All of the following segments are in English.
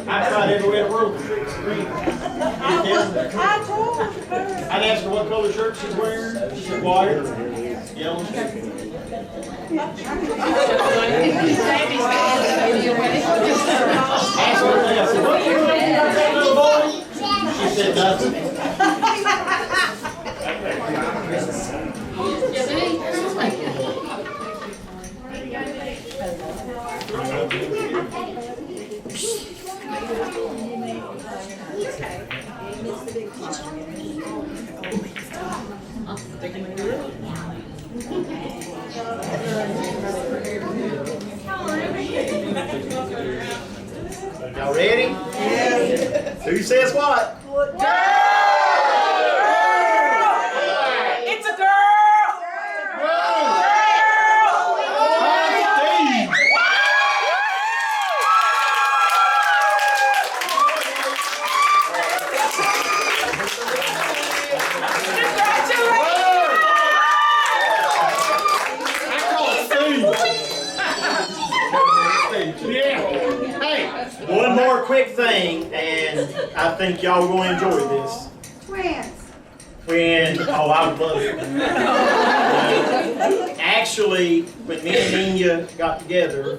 I tried everywhere in the room. I told her. I'd ask her what color shirt she's wearing. She said white, yellow. Asked her, I said, what you doing about that little boy? She said nothing. Y'all ready? Yes. Who says what? It's a girl. Yeah. Hey, one more quick thing, and I think y'all are going to enjoy this. Oh, I would love it. Actually, when me and Nina got together,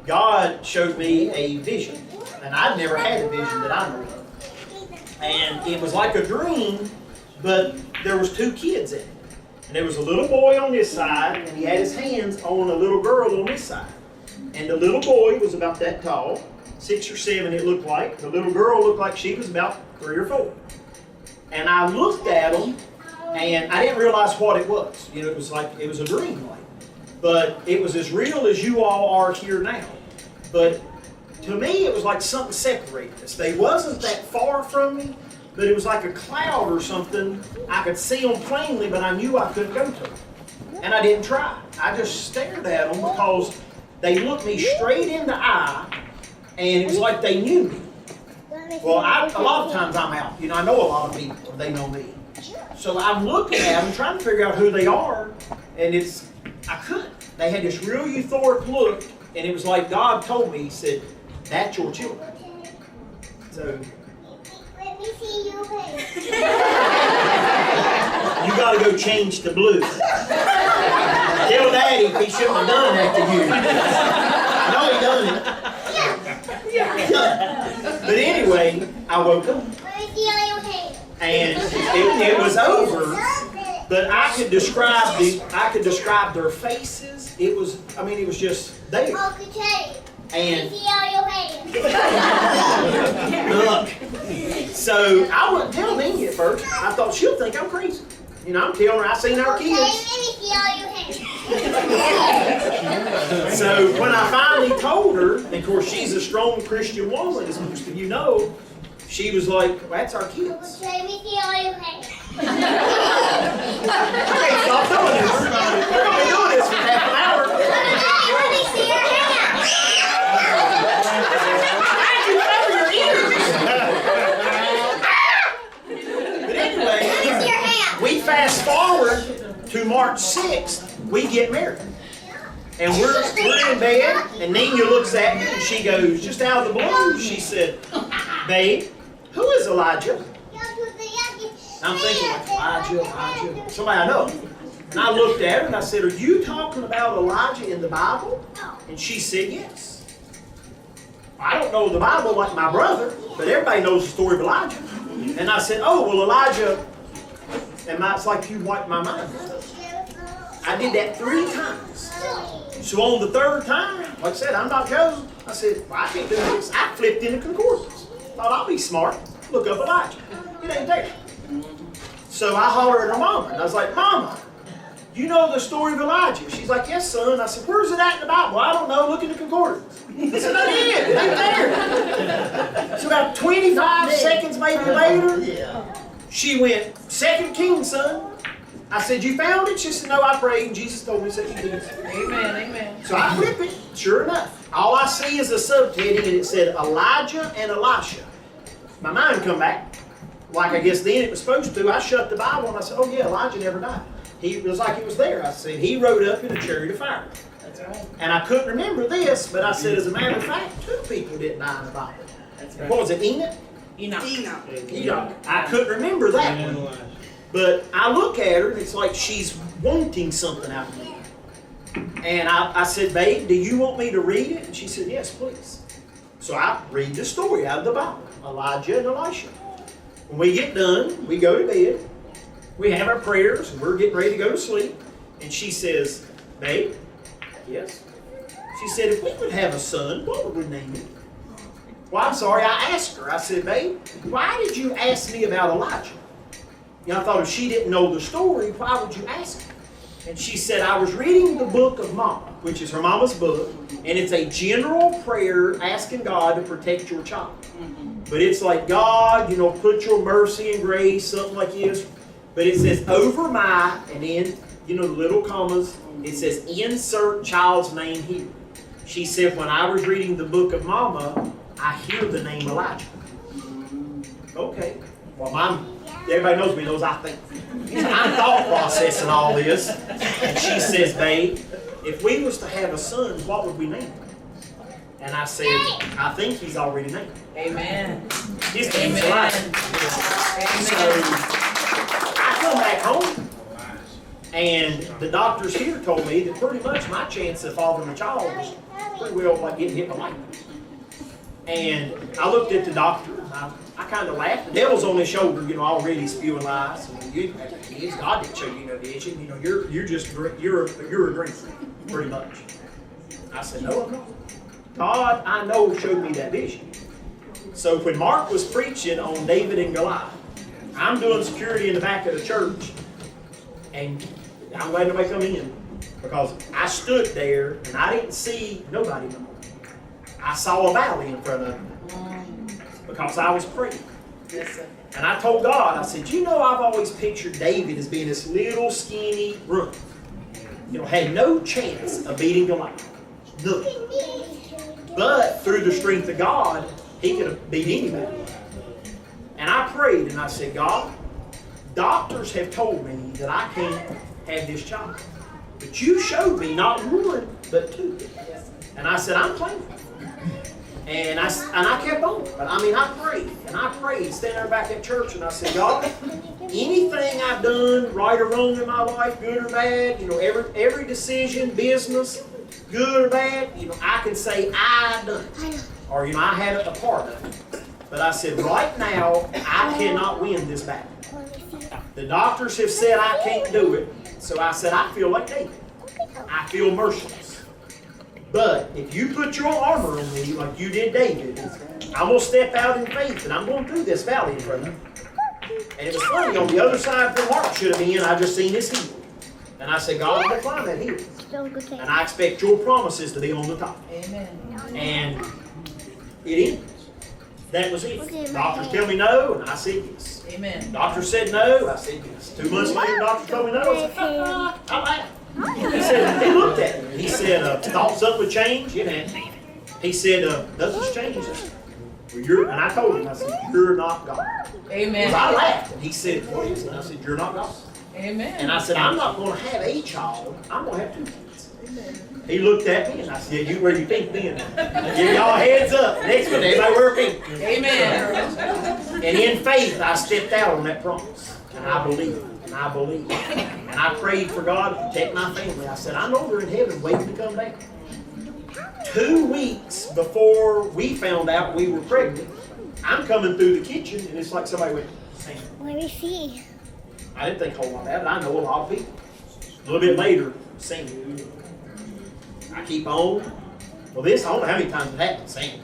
God showed me a vision, and I'd never had a vision that I know of. And it was like a dream, but there was two kids in it. And there was a little boy on this side, and he had his hands on a little girl on this side. And the little boy was about that tall, 6 or 7 it looked like. The little girl looked like she was about 3 or 4. And I looked at them, and I didn't realize what it was. You know, it was like, it was a dream like. But it was as real as you all are here now. But to me, it was like something separated us. They wasn't that far from me, but it was like a cloud or something. I could see them plainly, but I knew I couldn't go to them. And I didn't try. I just stared at them because they looked me straight in the eye, and it was like they knew me. Well, a lot of times I'm out. You know, I know a lot of people. They know me. So I'm looking at them, trying to figure out who they are, and I couldn't. They had this real euphoric look, and it was like God told me, He said, that's your children. So, Let me see your face. you got to go change to blue. Tell Daddy if he shouldn't have done that to you. I know he done it. But anyway, I woke up. Let me see all your hands. And it was over, but I could describe their faces. It was just there. Uncle Teddy. Let And me see all your hands. look, so I wouldn't tell Nina at first. I thought she'll think I'm crazy. You know, I'm telling her I seen our Okay, kids. let me see all your hands. So when I finally told her, and of course she's a strong Christian woman, as most of you know, she was like, well, that's our kids. Let me see all your hands. Okay, stop doing this. We're going to be doing this for half an hour. Let me see your hands. How'd you cover your ears? But anyway, Let me see your hands. we fast forward to March 6th, we get married. And we're in bed, and Nina looks at me, and she goes, just out of the blue, she said, babe, who is Elijah? I'm thinking, like, Elijah, somebody I know. And I looked at her, and I said, are you talking about Elijah in the Bible? And she said, yes. I don't know the Bible like my brother, but everybody knows the story of Elijah. And I said, oh, well, Elijah, and it's like you wiped my mind. I did that 3 times. So on the 3rd time, like I said, I'm not Joe. I said, well, I can't do this. I flipped into concordance. Thought I'll be smart. Look up Elijah. It ain't there. So I hollered at her mama, and I was like, Mama, you know the story of Elijah? She's like, yes, son. I said, where's it at in the Bible? I don't know. Look in the concordance. I said, I did. It ain't there. So about 25 seconds maybe later, she went, 2 Kings, son. I said, you found it? She said, no, I prayed, and Jesus told me 2 Kings. Amen, amen. So I flip it, sure enough. All I see is a subheading, and it said Elijah and Elisha. My mind come back, like I guess then it was supposed to. I shut the Bible, and I said, oh yeah, Elijah never died. He was like it was there. I said, he rode up in a chariot of fire. That's right. And I couldn't remember this, but I said, as a matter of fact, 2 people didn't die in the Bible. That's What right. was it, Enoch? Enoch. Enoch. I couldn't remember that one. But I look at her, and it's like she's wanting something out of me. And I said, babe, do you want me to read it? And she said, yes, please. So I read the story out of the Bible, Elijah and Elisha. When we get done, we go to bed. We have our prayers, and we're getting ready to go to sleep. And she says, babe, yes. She said, if we would have a son, what would we name him? Well, I'm sorry, I asked her. I said, babe, why did you ask me about Elijah? You know, I thought if she didn't know the story, why would you ask me? And she said, I was reading the book of Mama, which is her mama's book, and it's a general prayer asking God to protect your child. But it's like, God, you know, put your mercy and grace, something like this. But it says, over my, and then, you know, the little commas, it says, insert child's name here. She said, when I was reading the book of Mama, I hear the name Elijah. Okay. Well, everybody knows me, knows I think. I'm thought processing all this. And she says, babe, if we was to have a son, what would we name him? And I said, I think he's already named. Amen. His name's Amen. Elijah. So I come back home, and the doctors here told me that pretty much my chance of fathering a child was pretty well like getting hit by lightning. And I looked at the doctor, and I kind of laughed. The devil's on his shoulder, you know, already spewing lies. You have kids. God didn't show you no vision. You know, you're a dreamer, pretty much. I said, no, I'm not. God, I know, showed me that vision. So when Mark was preaching on David and Goliath, I'm doing security in the back of the church, and I'm glad nobody come in, because I stood there and I didn't see nobody no more. I saw a valley in front of me because I was praying. Yes, sir. And I told God, I said, you know, I've always pictured David as being this little skinny runt. You know, had no chance of beating Goliath. None. But through the strength of God, he could have beat anybody. And I prayed and I said, God, doctors have told me that I can't have this child. But you showed me not one, but 2. And I said, I'm claiming. And I kept on. But I mean, I prayed, standing there back at church, and I said, God, anything I've done, right or wrong in my life, good or bad, you know, every decision, business, good or bad, you know, I can say I done it. Or, you know, I had a part of it. But I said, right now, I cannot win this battle. The doctors have said I can't do it. So I said, I feel like David. I feel merciless. But if you put your armor on me like you did David, I'm going to step out in faith and I'm going through this valley in front of me. And it was funny, on the other side where Mark should have been, I just seen his heel. And I said, God, I'm going to climb that hill. And I expect your promises to be on the top. Amen. And it ends. That was it. Doctors tell me no, and I said yes. Amen. Doctor said no, I said yes. 2 months later, doctor told me no, I said, I laughed. He said, he looked at me. He said, thought something would change? It hadn't. He said, nothing's changed. Well, and I told him, I said, you're not God. Amen. So I laughed, and he said, what is it? And I said, you're not God. Amen. And I said, I'm not going to have a child. I'm going to have 2 kids. He looked at me, and I said, you wear your pink then. Give y'all heads up. Next one, everybody wear pink. Amen. And in faith, I stepped out on that promise. And I believed. And I believed. And I prayed for God to protect my family. I said, I know they're in heaven waiting to come down. 2 weeks before we found out we were pregnant, I'm coming through the kitchen, and it's like somebody went, Sam. Let me see. I didn't think a whole lot about it. I know a lot of people. A little bit later, Sam. I keep on. Well, this, I don't know how many times it happened. Sam.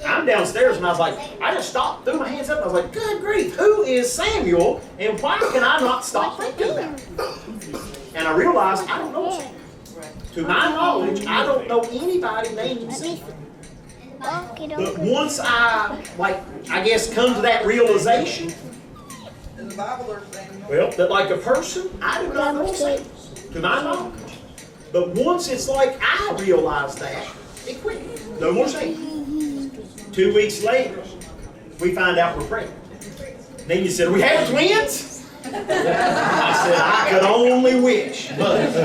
I'm downstairs, and I was like, I just stopped, threw my hands up, and I was like, good grief, who is Samuel, and why can I not stop thinking about it? And I realized I don't know Samuel. To my knowledge, I don't know anybody named Samuel. But once I guess, come to that realization, In the Bible, there's Samuel. well, that like a person, I do not know Samuel, to my knowledge. But once it's like I realized that, it quit. No more Samuel. 2 weeks later, we find out we're pregnant. Then you said, we have twins? I said, I could only wish, but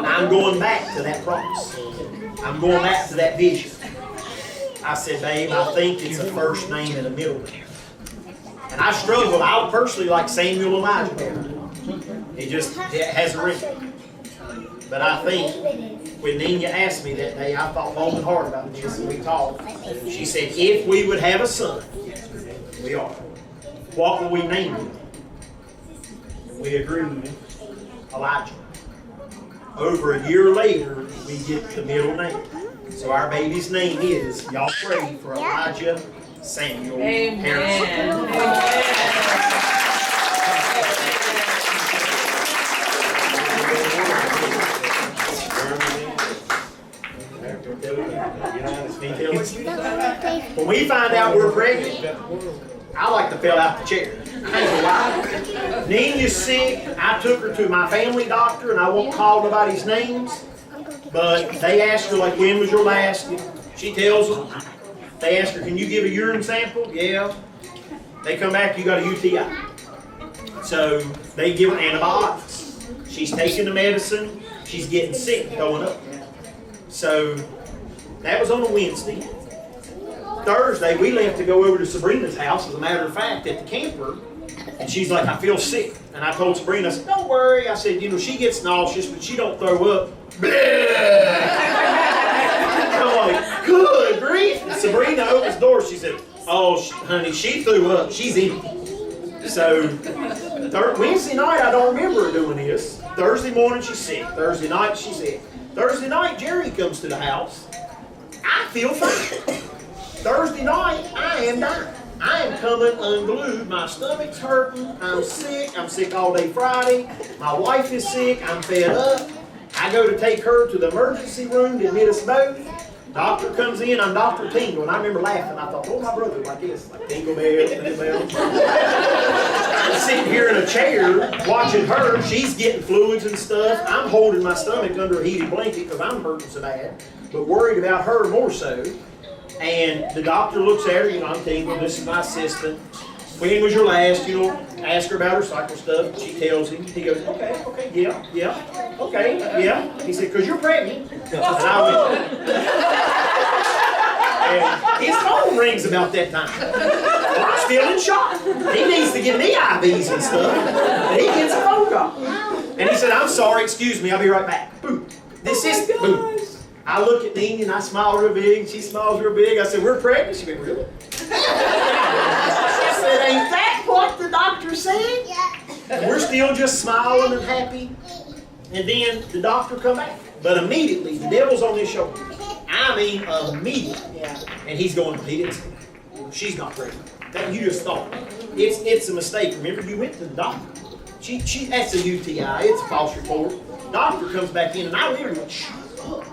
I'm going back to that promise. I'm going back to that vision. I said, babe, I think it's a first name and a middle name. And I struggle. I personally like Samuel Elijah. It has a ring. But I think when Nina asked me that day, I thought long and hard about this, and we talked. She said, if we would have a son, we are, what will we name him? We agreed, Elijah. Over a year later, we get the middle name. So our baby's name is, y'all pray for Elijah Samuel Harrison. When we find out we're pregnant, I like to fell out the chair. I ain't gonna lie. Nina's sick. I took her to my family doctor, and I won't call nobody's names. But they asked her, like, when was your last? She tells them. They ask her, can you give a urine sample? Yeah. They come back, you got a UTI. So they give her antibiotics. She's taking the medicine. She's getting sick, throwing up. So that was on a Wednesday. Thursday, we left to go over to Sabrina's house, as a matter of fact, at the camper. And she's like, I feel sick. And I told Sabrina, I said, don't worry. I said, you know, she gets nauseous, but she don't throw up. I'm like, good grief. And Sabrina opens the door. She said, oh, honey, she threw up. She's empty. So Wednesday night, I don't remember her doing this. Thursday morning, she's sick. Thursday night, she's sick. Thursday night, Jerry comes to the house. I feel fine. Thursday night, I am dying. I am coming unglued. My stomach's hurting. I'm sick. I'm sick all day Friday. My wife is sick. I'm fed up. I go to take her to the emergency room to admit us both. Doctor comes in. I'm Dr. Tingle. And I remember laughing. I thought, oh, my brother like this. Like Tingle Bell, Tingle Bell. I'm sitting here in a chair watching her. She's getting fluids and stuff. I'm holding my stomach under a heated blanket because I'm hurting so bad. But worried about her more so. And the doctor looks at her, you know, I'm Tingle, this is my assistant. When was your last, you know, ask her about her cycle stuff. She tells him. He goes, okay, yeah, okay, yeah. He said, because you're pregnant. And I went. And his phone rings about that time. Well, I'm still in shock. He needs to give me IVs and stuff. And he gets a phone call. And he said, I'm sorry, excuse me, I'll be right back. Boom. This is, boom. I look at Nina and I smile real big. She smiles real big. I said, we're pregnant. She went, really? I said, ain't that what the doctor said? And we're still just smiling and happy. And then the doctor come back. But immediately, the devil's on his shoulder. I mean, immediately. And he's going, he didn't say that. She's not pregnant. That you just thought. It's a mistake. Remember, you went to the doctor. That's a UTI. It's a false report. Doctor comes back in and I literally went, shut up.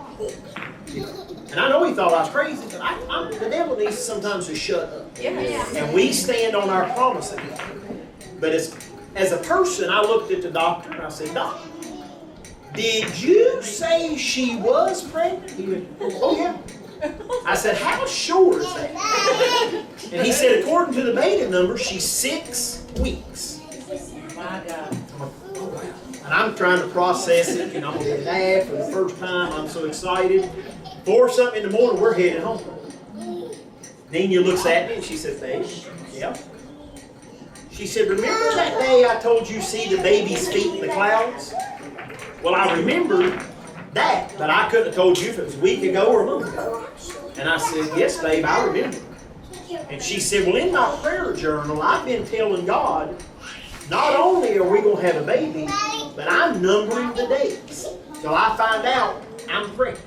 And I know he thought I was crazy, but the devil needs sometimes to shut up. And we stand on our promise again. But as a person, I looked at the doctor and I said, Doc, did you say she was pregnant? He went, oh yeah. I said, how sure is that? And he said, according to the beta number, she's 6 weeks. My God. And I'm trying to process it, and I'm going to laugh for the first time. I'm so excited. 4 something in the morning, we're heading home. Nina looks at me and she said, babe, yeah. She said, remember that day I told you see the baby's feet in the clouds? Well, I remember that, but I couldn't have told you if it was a week ago or a month ago. And I said, yes, babe, I remember. And she said, well, in my prayer journal, I've been telling God, not only are we going to have a baby, but I'm numbering the days till I find out I'm pregnant.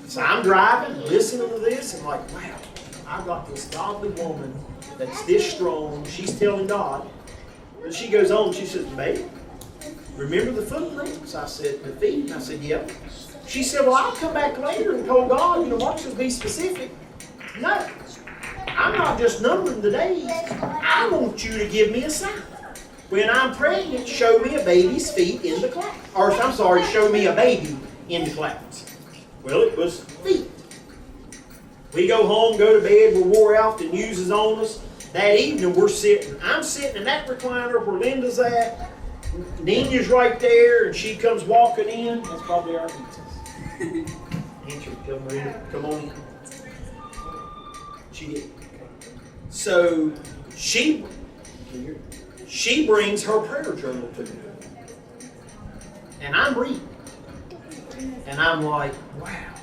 So I'm driving, listening to this, and like, wow, I've got this godly woman that's this strong. She's telling God. And she goes on, she says, babe, remember the footprints? I said, the feet? And I said, yeah. She said, well, I'll come back later and told God, you know, Mark says be specific. No. I'm not just numbering the days. I want you to give me a sign. When I'm pregnant, show me a baby's feet in the clouds. Or, I'm sorry, show me a baby in the clouds. Well, it was feet. We go home, go to bed, we're wore out, the news is on us. that evening I'm sitting in that recliner where Linda's at. Nina's right there, and she comes walking in. That's probably our princess. Answer, tell Miranda, come on. She did. So she brings her prayer journal to me. And I'm reading. And I'm like, wow,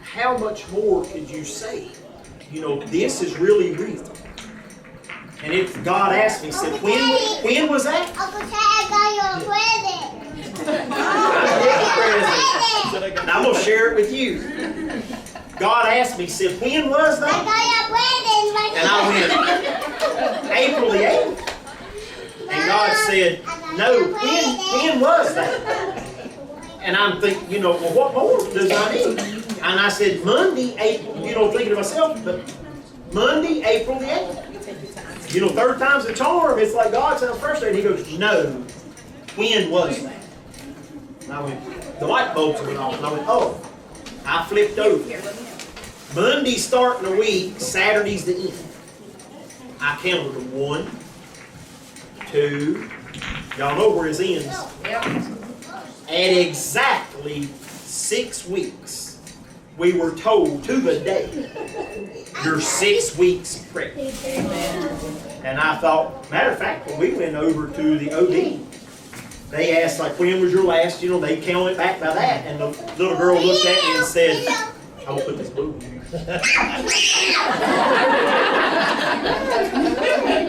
how much more could you say? You know, this is really real. And if God asked me, said, when was that? Uncle Chad, I got you a present. And I'm going to share it with you. God asked me, said, when was I that? got you a present. And I went, April the 8th. And God said, no, when was that? And I'm thinking, you know, well, what more does I need? And I said, Monday, April, you know, thinking to myself, but Monday, April the 8th. You know, third time's a charm. It's like God sounds frustrated. He goes, no, when was that? And I went, the light bulbs went off. And I went, oh. I flipped over. Monday's starting the week, Saturday's the end. I counted them 1, 2, y'all know where his ends. At exactly 6 weeks, we were told to the day, you're 6 weeks pregnant. And I thought, matter of fact, when we went over to the OD, they asked, like, when was your last, you know, they counted back by that. And the little girl looked at me and said, I'm going to put this blue in here.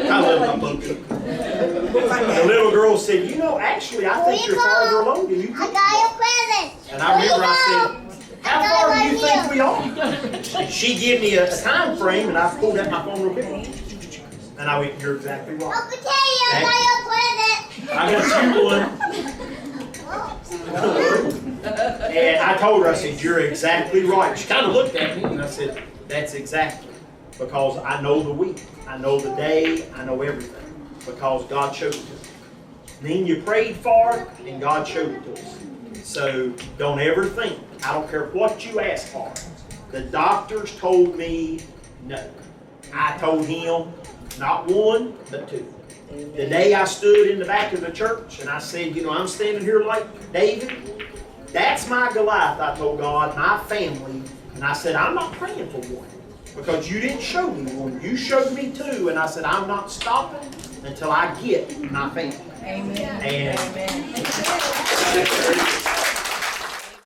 I love my blue. The little girl said, you know, actually, I think you're farther along than you I think. got you a present. And I remember I said, how far do you think we are? And she gave me a time frame, and I pulled out my phone real quick. And I went, you're exactly right. Uncle Teddy, I got you a present. I got you one. And I told her, I said, you're exactly right. She kind of looked at me, and I said, that's exactly. Because I know the week, I know the day, I know everything. Because God showed it to me. Then you prayed for it, and God showed it to us. So don't ever think, I don't care what you ask for. The doctors told me no. I told him not 1, but 2. The day I stood in the back of the church and I said, you know, I'm standing here like David. That's my Goliath, I told God, my family. And I said, I'm not praying for 1. Because you didn't show me 1. You showed me 2. And I said, I'm not stopping until I get my family. Amen. And Amen.